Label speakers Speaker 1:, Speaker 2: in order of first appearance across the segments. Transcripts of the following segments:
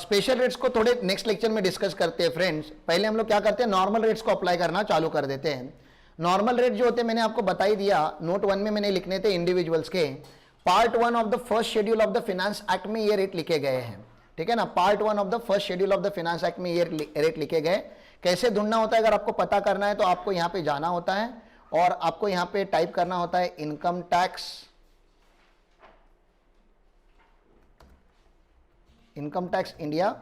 Speaker 1: Special rates को थोड़े next lecture में डिस्कस करते हैं फ्रेंड्स। पहले हम लोग क्या करते हैं, नॉर्मल रेट्स को अप्लाई करना चालू कर देते हैं। नॉर्मल रेट जो होते हैं मैंने आपको बता ही दिया, नोट 1 में मैंने लिखने थे इंडिविजुअल्स के। Part 1 of the first schedule of the finance act में ये रेट लिखे गए हैं, ठीक है ना। Part 1 of the first schedule of the finance act में ये रेट लिखे गए। कैसे ढूंढना होता है, अगर आपको पता करना है तो आपको यहां पे जाना होता है और आपको यहां पे टाइप करना होता है income tax, income tax India,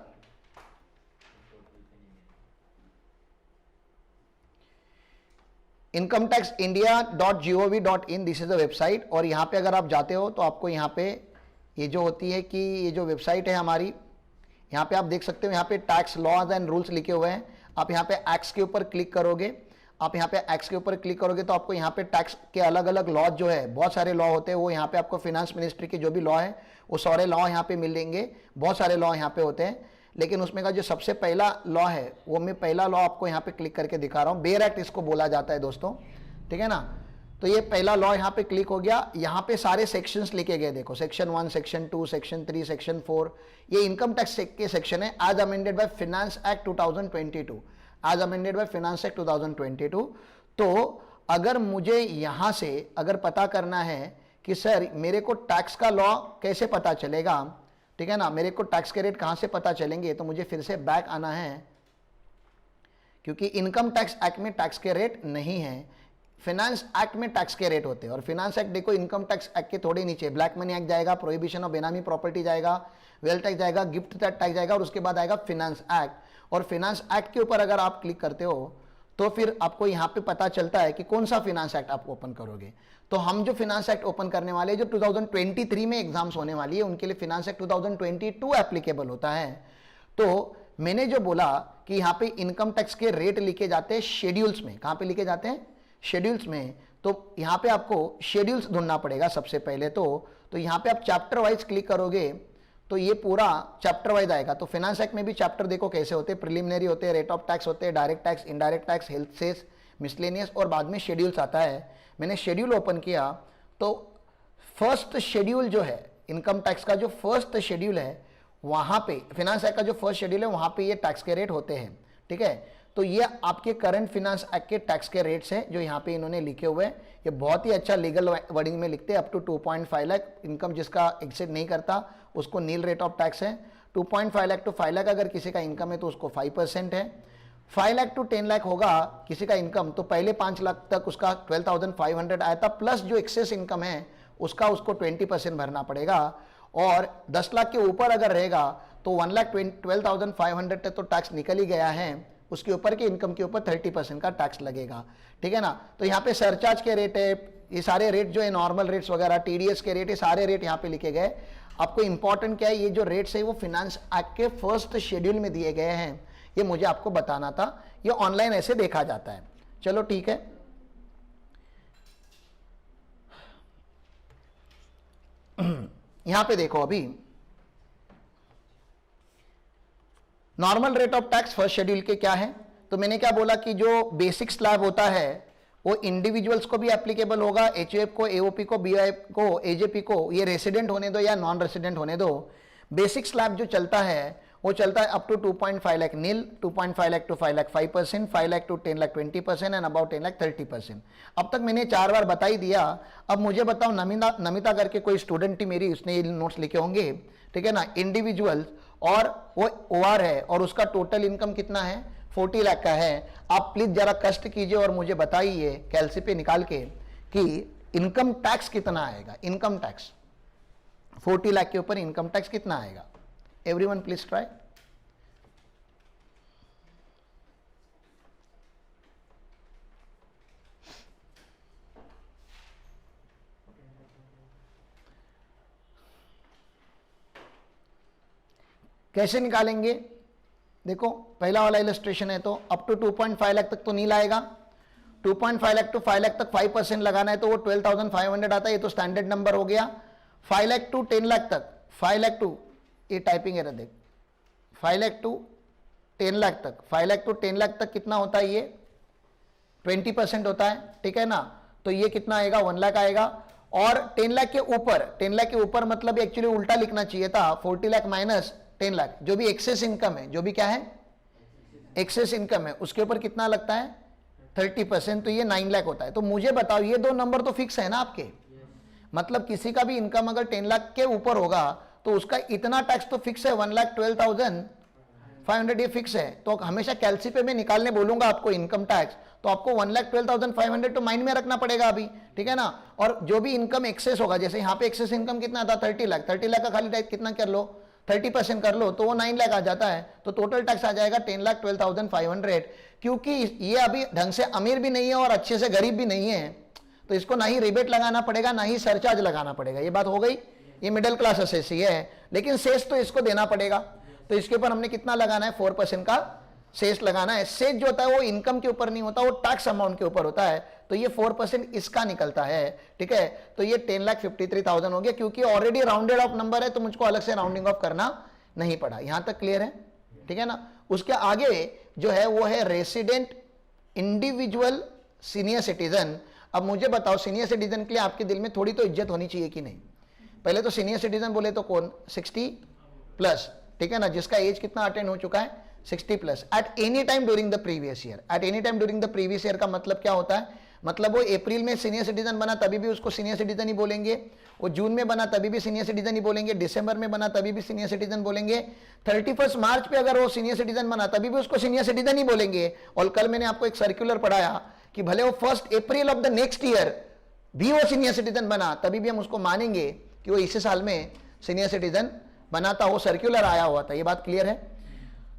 Speaker 1: incometaxindia.gov.in, this is the website. और यहां पे अगर आप जाते हो तो आपको यहां पे ये जो होती है कि ये जो वेबसाइट है हमारी, यहां पे आप देख सकते हो, यहां पे टैक्स लॉज एंड रूल्स लिखे हुए हैं। आप यहां पे एक्ट्स के ऊपर क्लिक करोगे, आप यहां पे एक्ट्स के ऊपर क्लिक करोगे तो आपको यहां पे टैक्स के अलग अलग लॉ जो है, बहुत सारे लॉ होते हैं, वो यहां पे आपको फाइनेंस मिनिस्ट्री के जो भी लॉ है वो सारे लॉ यहां पे मिलेंगे। बहुत सारे लॉ यहां पे होते हैं, लेकिन उसमें का जो सबसे पहला लॉ है वो मैं पहला लॉ आपको यहां पे क्लिक करके दिखा रहा हूं। बेयर एक्ट इसको बोला जाता है दोस्तों, ठीक है ना। तो ये पहला लॉ यहां पे क्लिक हो गया। यहां पे सारे सेक्शंस लिखे गए, देखो सेक्शन 1, सेक्शन 2, सेक्शन 3, सेक्शन 4, ये इनकम टैक्स के सेक्शन है। As amended by Finance Act 2022, as amended by Finance Act 2022। तो अगर मुझे यहां से अगर पता करना है कि सर मेरे को टैक्स का लॉ कैसे पता चलेगा, ठीक है ना, मेरे को टैक्स के रेट कहां से पता चलेंगे, तो मुझे फिर से बैक आना है, क्योंकि इनकम टैक्स एक्ट में टैक्स के रेट नहीं है, फाइनेंस एक्ट में टैक्स के रेट होते हैं। और फाइनेंस एक्ट देखो इनकम टैक्स एक्ट के थोड़े नीचे ब्लैक मनी एक्ट जाएगा, प्रोहिबिशन ऑफ बेनामी प्रॉपर्टी जाएगा, वेल्थ टैक्स जाएगा, गिफ्ट टैक्स जाएगा, और उसके बाद आएगा फाइनेंस एक्ट। और फाइनेंस एक्ट के ऊपर अगर आप क्लिक करते हो तो फिर आपको यहां पे पता चलता है कि कौन सा फाइनेंस एक्ट आप ओपन करोगे। तो हम जो फाइनेंस एक्ट ओपन करने वाले, जो 2023 में एग्जाम्स होने वाली है, उनके लिए फाइनेंस एक्ट 2022 एप्लीकेबल होता है। तो मैंने जो बोला कि यहां पे इनकम टैक्स के रेट लिखे जाते हैं शेड्यूल्स में। कहां पे लिखे जाते हैं, शेड्यूल्स में। तो यहां पे आपको शेड्यूल्स ढूंढना पड़ेगा सबसे पहले। तो यहां पे आप चैप्टर वाइज क्लिक करोगे तो ये पूरा चैप्टर वाइज आएगा। तो फाइनेंस एक्ट में भी चैप्टर देखो कैसे होते हैं, प्रिलिमिनरी होते हैं, रेट ऑफ टैक्स होते हैं, direct tax, indirect tax, health cess, miscellaneous, और बाद में शेड्यूल्स आता है। मैंने शेड्यूल ओपन किया तो फर्स्ट शेड्यूल जो है इनकम टैक्स का, जो फर्स्ट शेड्यूल है वहां पे, फाइनेंस एक्ट का जो फर्स्ट शेड्यूल है वहां पे ये टैक्स के रेट होते हैं, ठीक है। तो ये आपके करंट फाइनेंस एक्ट के टैक्स के रेट्स हैं जो यहाँ पे इन्होंने लिखे हुए हैं। ये बहुत ही अच्छा लीगल वर्डिंग में लिखते हैं। अप टू 2.5 लाख इनकम जिसका एक्सेड नहीं करता उसको नील रेट ऑफ टैक्स है। 2.5 लाख टू 5 लाख अगर किसी का इनकम है तो उसको 5% है। 5 लाख टू 10 लाख होगा किसी का इनकम तो पहले 5 लाख तक उसका 12,500 आया था, प्लस जो एक्सेस इनकम है उसका उसको 20% भरना पड़ेगा। और 10 लाख के ऊपर अगर रहेगा तो 1,12,500 तक तो टैक्स निकल ही गया है, उसके ऊपर के इनकम के ऊपर 30% का टैक्स लगेगा, ठीक है ना। तो यहाँ पे सरचार्ज के रेट है, ये सारे रेट जो है नॉर्मल रेट्स वगैरह, टीडीएस के रेट, ये सारे रेट यहाँ पे लिखे गए। आपको इंपॉर्टेंट क्या है, ये जो रेट्स है वो फाइनेंस एक्ट के फर्स्ट शेड्यूल में दिए गए हैं, ये मुझे आपको बताना था। ये ऑनलाइन ऐसे देखा जाता है। चलो ठीक है, यहां पे देखो अभी normal rate of tax first schedule के क्या है। तो मैंने क्या बोला कि जो बेसिक स्लैब होता है वो इंडिविजुअल्स को भी एप्लीकेबल होगा, एचयूएफ को, एओपी को, बीआईएफ को, एजेपी को, ये रेसिडेंट होने दो या नॉन रेसिडेंट होने दो। बेसिक स्लैब जो चलता है वो चलता है up to 2.5 lakh nil, 2.5 lakh to 5 lakh 5%, 5 lakh to 10 lakh 20% and about 10 lakh 30%। अब तक मैंने 4 बार बता ही दिया। अब मुझे बताओ, नमिता करके कोई स्टूडेंट थी मेरी, उसने ये नोट्स लिखे होंगे, ठीक है ना। इंडिविजुअल और वो ओआर है और उसका टोटल इनकम कितना है, 40 लाख का है। आप प्लीज जरा कष्ट कीजिए और मुझे बताइए कैलसी पे निकाल के कि इनकम टैक्स कितना आएगा। इनकम टैक्स 40 लाख के ऊपर इनकम टैक्स कितना आएगा। Everyone please try. कैसे निकालेंगे, देखो पहला वाला इलस्ट्रेशन है तो अप टू 2.5 लाख तक तो नहीं लाएगा। 2.5 लाख टू 5 लाख तक 5% लगाना है तो वो 12,500 आता है, ये तो स्टैंडर्ड नंबर हो गया। 5 लाख टू 10 लाख तक, 5 लाख टू, ये टाइपिंग एरर देख, 5 लाख टू 10 लाख तक, 5 लाख टू 10 लाख तक कितना होता है, ये 20% होता है, ठीक है ना। तो ये कितना आएगा, 1 लाख आएगा। और 10 लाख के ऊपर, 10 लाख के ऊपर मतलब एक्चुअली उल्टा लिखना चाहिए था, 40 लाख माइनस 10 लाख, जो भी एक्सेस इनकम है, जो भी क्या है एक्सेस इनकम है, उसके ऊपर कितना लगता है 30%, तो ये 9 लाख होता है। तो मुझे बताओ ये दो नंबर तो फिक्स है ना आपके, मतलब किसी का भी इनकम अगर 10 लाख के ऊपर होगा तो उसका इतना टैक्स तो फिक्स है, 1,12,500 ये फिक्स है। तो हमेशा कैलसी पे मैं निकालने बोलूंगा आपको इनकम टैक्स, तो आपको 1,12,500 तो माइंड में रखना पड़ेगा अभी, ठीक है ना। और जो भी इनकम एक्सेस होगा, जैसे यहाँ पे एक्सेस इनकम कितना था 30 लाख, 30 लाख का खाली टैक्स कितना कर लो 30% कर लो तो वो 9 लाख आ जाता है, तो टोटल टैक्स आ जाएगा 10,12,500। क्योंकि ये अभी ढंग से अमीर भी नहीं है और अच्छे से गरीब भी नहीं है, तो इसको ना ही रिबेट लगाना पड़ेगा ना ही सरचार्ज लगाना पड़ेगा। ये बात हो गई, ये मिडिल क्लास एसएससी है, लेकिन सेस तो इसको देना पड़ेगा। तो इसके ऊपर हमने कितना लगाना है 4% का सेस लगाना है। सेस जो होता है वो इनकम के ऊपर नहीं होता, वो टैक्स अमाउंट के ऊपर होता है, तो ये 4% इसका निकलता है, ठीक है। तो ये 10,53,000 हो गया, क्योंकि ऑलरेडी राउंडेड ऑफ नंबर है तो मुझको अलग से राउंडिंग ऑफ करना नहीं पड़ा। यहां तक क्लियर है, ठीक है ना। उसके आगे जो है वो है रेसिडेंट इंडिविजुअल सीनियर सिटीजन। अब मुझे बताओ सीनियर सिटीजन के लिए आपके दिल में थोड़ी तो इज्जत होनी चाहिए कि नहीं। पहले तो सीनियर सिटीजन बोले तो कौन 60+, ठीक है ना, जिसका एज कितना अटेंड हो चुका है 60+, at any time during the previous year. At any time during the previous year का मतलब क्या होता है, मतलब वो अप्रैल में सीनियर सिटीजन बना तभी भी उसको सीनियर सिटीजन ही बोलेंगे, वो जून में बना तभी भी सीनियर सिटीजन ही बोलेंगे, दिसंबर में बना तभी भी सीनियर सिटीजन बोलेंगे, 31 मार्च पे अगर वो सीनियर सिटीजन बना तभी भी उसको सीनियर सिटीजन ही बोलेंगे। और कल मैंने आपको एक सर्कुलर पढ़ाया कि भले वो 1 अप्रैल ऑफ द नेक्स्ट ईयर भी वो सीनियर सिटीजन बना तभी भी हम उसको मानेंगे कि वो इसी साल में सीनियर सिटीजन बनाता, वो सर्कुलर आया हुआ था। ये बात क्लियर है।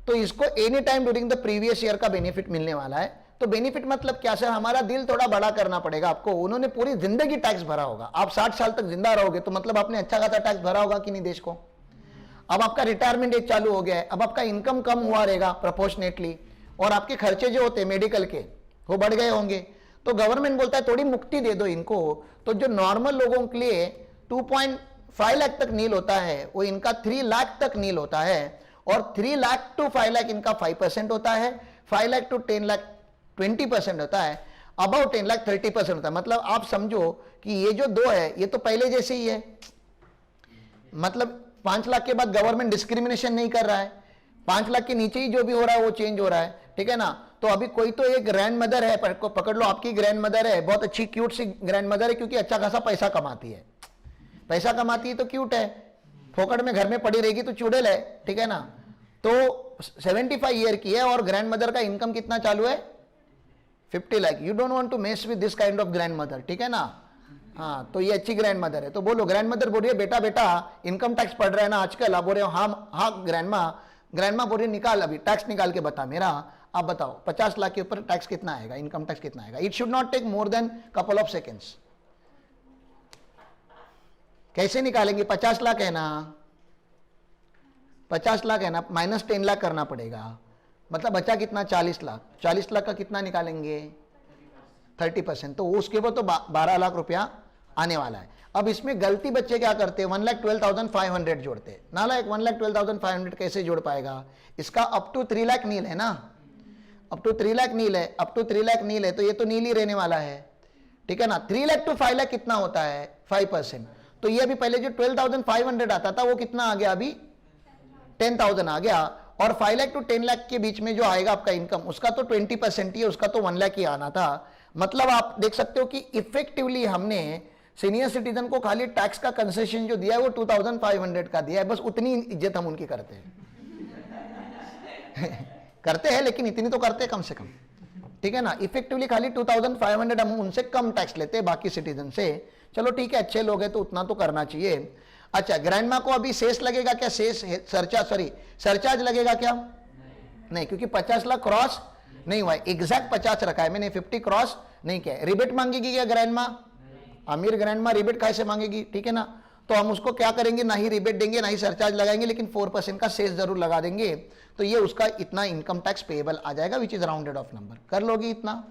Speaker 1: तो इसको any time during the previous year का बेनिफिट मिलने वाला है। तो बेनिफिट मतलब क्या सर, हमारा दिल थोड़ा बड़ा करना पड़ेगा आपको। उन्होंने पूरी जिंदगी टैक्स भरा होगा, आप 60 साल तक जिंदा रहोगे तो मतलब आपने अच्छा खासा टैक्स भरा होगा कि नहीं देश को। अब आपका रिटायरमेंट एज चालू हो गया है, अब आपका इनकम कम हुआ रहेगा प्रोपोर्शनेटली, और आपके खर्चे जो होते हैं मेडिकल के वो बढ़ गए होंगे। तो गवर्नमेंट बोलता है थोड़ी मुक्ति दे दो इनको। तो जो नॉर्मल लोगों के लिए 2.5 लाख तक नील होता है, वो इनका 3 लाख तक नील होता है। और 3 लाख टू 5 लाख इनका 5% होता है, 5 लाख टू 10 लाख 20% होता है, अबाउ 10 लाख 30% होता है। मतलब आप समझो कि ये जो दो है ये तो पहले जैसे ही है, मतलब 5 लाख के बाद गवर्नमेंट डिस्क्रिमिनेशन नहीं कर रहा है, 5 लाख के नीचे ही जो भी हो रहा है वो चेंज हो रहा है, ठीक है ना। तो अभी कोई तो एक ग्रैंड मदर है, पकड़ लो आपकी ग्रैंड मदर है, बहुत अच्छी क्यूट सी ग्रैंड मदर है, क्योंकि अच्छा खासा पैसा कमाती है, पैसा कमाती है तो क्यूट है, फोकट में घर में पड़ी रहेगी तो चुड़ैल है, ठीक है ना। तो 75 ईयर की है और ग्रैंड मदर का इनकम कितना चालू है 50 lakh. You don't want to mess with this kind of grand mother, ठीक है ना। हाँ, तो ये अच्छी ग्रैंड मदर है। तो बोलो, ग्रैंड मदर बोल रही है बेटा बेटा इनकम टैक्स पड़ रहा है ना आजकल। आप बोल रहे हो हाँ हाँ ग्रैंड माँ बोल रही निकाल अभी टैक्स निकाल के बता मेरा। आप बताओ 50 लाख के ऊपर टैक्स कितना आएगा, इनकम टैक्स कितना आएगा। It should not take more than couple of seconds. कैसे निकालेंगे, 50 लाख है ना, 50 लाख है ना, माइनस 10 लाख करना पड़ेगा, मतलब बचा कितना 40 लाख। 40 लाख का कितना निकालेंगे 30%, तो उसके ऊपर तो 12 लाख रुपया आने वाला है। अब इसमें गलती बच्चे क्या करते हैं, 1,12,500 जोड़ते हैं। नालायक 1,12,500 कैसे जोड़ पाएगा, इसका अप टू 3 लाख नील है ना, अप टू 3 लाख नील है, अप टू 3 लाख नील है, तो ये तो नील ही रहने वाला है, ठीक है ना। 3 लाख टू 5 लाख कितना होता है 5%, तो ये अभी पहले जो 12,500 आता था वो कितना आ गया अभी 10,000 आ गया। और 5 लाख टू 10 लाख के बीच में जो आएगा आपका इनकम, उसका तो 20% ही है, उसका तो 1 लाख ही आना था। मतलब आप देख सकते हो कि इफेक्टिवली हमने सीनियर सिटीजन को खाली टैक्स का कंसेशन जो दिया है वो 2,500 का दिया है, बस उतनी इज्जत हम उनकी करते हैं करते हैं, लेकिन इतनी तो करते हैं कम से कम, ठीक है ना। इफेक्टिवली खाली 2,500 हम उनसे कम टैक्स लेते हैं बाकी सिटीजन से। चलो ठीक है, अच्छे लोग हैं तो उतना तो करना चाहिए। अच्छा, ग्रैंड माँ को अभी सेस लगेगा क्या, सेस सरचार्ज लगेगा क्या, नहीं, क्योंकि 50 लाख क्रॉस नहीं हुआ है, एग्जैक्ट 50 रखा है मैंने, 50 क्रॉस नहीं किया है। रिबेट मांगेगी क्या ग्रैंड माँ, अमीर ग्रैंड माँ रिबेट कैसे मांगेगी, ठीक है ना। तो हम उसको क्या करेंगे, ना ही रिबेट देंगे ना ही सरचार्ज लगाएंगे, लेकिन 4% का सेस जरूर लगा देंगे, तो ये उसका इतना इनकम टैक्स पेएबल आ जाएगा, which is rounded off number. कर लोगी, इतना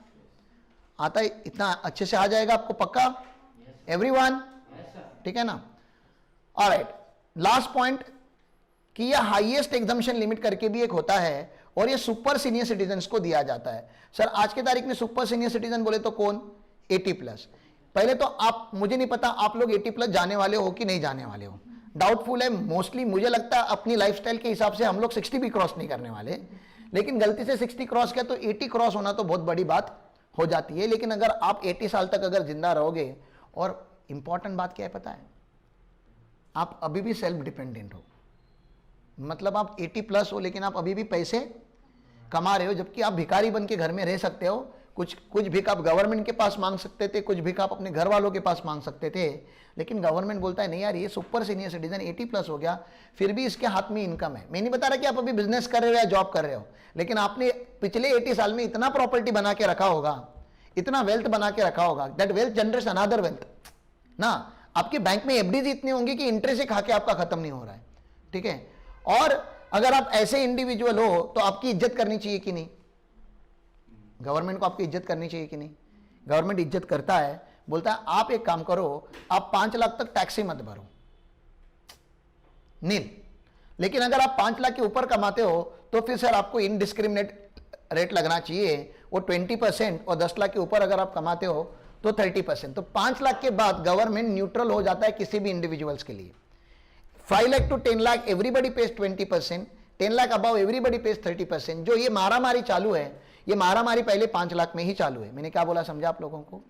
Speaker 1: आता है, इतना अच्छे से आ जाएगा आपको पक्का एवरीवन, ठीक है ना। ऑलराइट, लास्ट पॉइंट कि यह हाईएस्ट एग्जम्पशन लिमिट करके भी एक होता है, और ये सुपर सीनियर सिटीजन्स को दिया जाता है। सर आज की तारीख में सुपर सीनियर सिटीजन बोले तो कौन, 80+। पहले तो आप, मुझे नहीं पता आप लोग 80+ जाने वाले हो कि नहीं जाने वाले हो, डाउटफुल है। मोस्टली मुझे लगता है अपनी लाइफस्टाइल के हिसाब से हम लोग 60 भी क्रॉस नहीं करने वाले, लेकिन गलती से 60 क्रॉस किया तो 80 क्रॉस होना तो बहुत बड़ी बात हो जाती है। लेकिन अगर आप 80 साल तक अगर जिंदा रहोगे, और इंपॉर्टेंट बात क्या है पता है, आप अभी भी सेल्फ डिपेंडेंट हो, मतलब आप 80 प्लस हो लेकिन आप अभी भी पैसे कमा रहे हो, जबकि आप भिखारी बन के घर में रह सकते हो। कुछ भिख आप गवर्नमेंट के पास मांग सकते थे, कुछ भिख आप अपने घर वालों के पास मांग सकते थे, लेकिन गवर्नमेंट बोलता है नहीं यार, ये सुपर सीनियर सिटीजन 80 प्लस हो गया, फिर भी इसके हाथ में इनकम है। मैं नहीं बता रहा कि आप अभी बिजनेस कर रहे हो या जॉब कर रहे हो, लेकिन आपने पिछले 80 साल में इतना प्रॉपर्टी बना के रखा होगा, इतना वेल्थ बना के रखा होगा, that wealth generates another wealth ना। आपके बैंक में एफडीज इतनी होंगी कि इंटरेस्ट ही खा के आपका खत्म नहीं हो रहा है, ठीक है। और अगर आप ऐसे इंडिविजुअल हो तो आपकी इज्जत करनी चाहिए कि नहीं, गवर्नमेंट को आपकी इज्जत करनी चाहिए कि नहीं। गवर्नमेंट इज्जत करता है, बोलता है आप एक काम करो, आप 5 लाख तक टैक्स ही मत भरो, नील। लेकिन अगर आप 5 लाख के ऊपर कमाते हो तो फिर सर आपको इनडिस्क्रिमिनेट रेट लगना चाहिए, वो 20%, और 10 लाख के ऊपर अगर आप कमाते हो तो 30%। तो 5 लाख के बाद गवर्नमेंट न्यूट्रल हो जाता है किसी भी इंडिविजुअल्स के लिए। 5 lakh to 10 lakh everybody pays 20%, 10 lakh above everybody pays 30%। जो ये मारामारी चालू है, ये मारामारी पहले 5 लाख में ही चालू है। मैंने क्या बोला समझा आप लोगों को,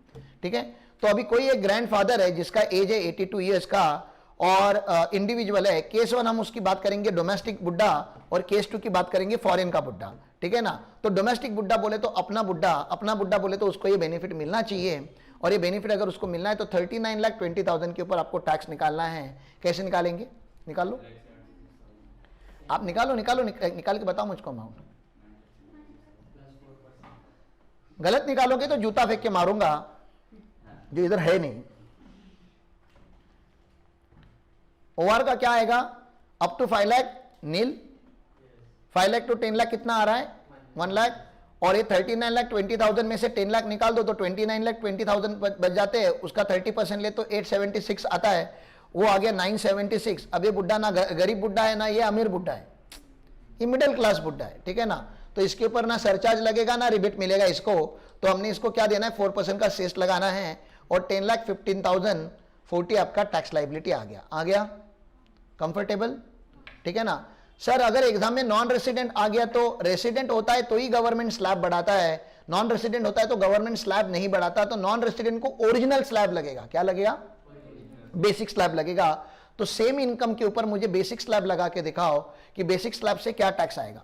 Speaker 1: ठीक है। तो अभी कोई एक ग्रैंडफादर है जिसका एज है 82 ईयर्स का, और इंडिविजुअल है, केस 1 हम उसकी बात करेंगे डोमेस्टिक बुड्ढा, और केस 2 की बात करेंगे फॉरेन का बुड्ढा, ठीक है ना। तो डोमेस्टिक बुड्ढा बोले तो अपना बुड्ढा बोले तो उसको ये बेनिफिट मिलना चाहिए, और ये बेनिफिट अगर उसको मिलना है तो 39,20,000 के ऊपर आपको टैक्स निकालना है। कैसे निकालेंगे, निकाल लो आप, निकाल के बताओ मुझको अमाउंट। गलत निकालोगे तो जूता फेंक के मारूंगा, जो इधर है नहीं। ओआर का क्या आएगा, up to 5 lakh nil, 5 lakh to 10 lakh कितना आ रहा है 1 लाख, और ये 39,20,000 में से 10 लाख निकाल दो तो 29,20,000 बच जाते हैं। उसका 30% ले तो 876 आता है, वो आ गया 976। अब ये बुड्ढा ना गरीब बुड्ढा है ना ये अमीर बुड्ढा है, ये मिडिल क्लास बुड्ढा है, ठीक है ना। तो इसके ऊपर ना सरचार्ज लगेगा ना रिबेट मिलेगा इसको। तो हमने इसको क्या देना है, 4% का सेस लगाना है, और 10,15,040 आपका टैक्स लाइबिलिटी आ गया कंफर्टेबल, ठीक है ना। सर अगर एग्जाम में नॉन रेसिडेंट आ गया तो रेसिडेंट होता है तो ही गवर्नमेंट स्लैब बढ़ाता है, नॉन रेसिडेंट होता है तो गवर्नमेंट स्लैब नहीं बढ़ाता। तो नॉन रेसिडेंट को ओरिजिनल स्लैब लगेगा, क्या लगेगा, बेसिक स्लैब लगेगा। तो सेम इनकम के ऊपर मुझे बेसिक स्लैब लगा के दिखाओ कि बेसिक स्लैब से क्या टैक्स आएगा।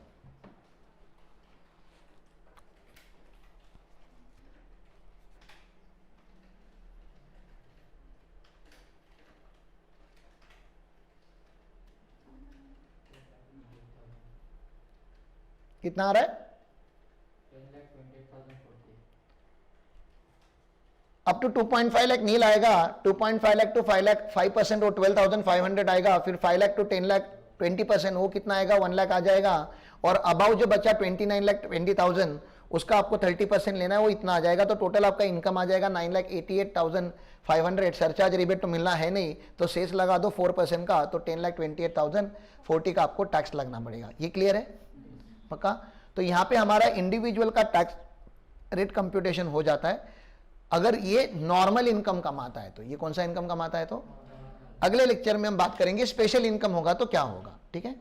Speaker 1: कितना आ रहा है, अप टू 2.5 लाख नील आएगा, 2.5 लाख टू 5 लाख 5% वो 12,500 आएगा। फिर 5 लाख टू 10 लाख 20% वो कितना आएगा 1 लाख आ जाएगा। और अबाउ जो बचा 29,20,000 उसका आपको 30% लेना है, वो इतना आ जाएगा। तो टोटल आपका इनकम आ जाएगा 9,88,500। सरचार्ज रिबेट तो मिलना है नहीं, तो सेस लगा दो 4% का, तो 10,28,040 का आपको टैक्स लगना पड़ेगा। ये क्लियर है पक्का। तो यहाँ पे हमारा इंडिविजुअल का टैक्स रेट कंप्यूटेशन हो जाता है अगर ये नॉर्मल इनकम कमाता है तो। ये कौन सा इनकम कमाता है तो अगले लेक्चर में हम बात करेंगे स्पेशल इनकम होगा तो क्या होगा, ठीक है।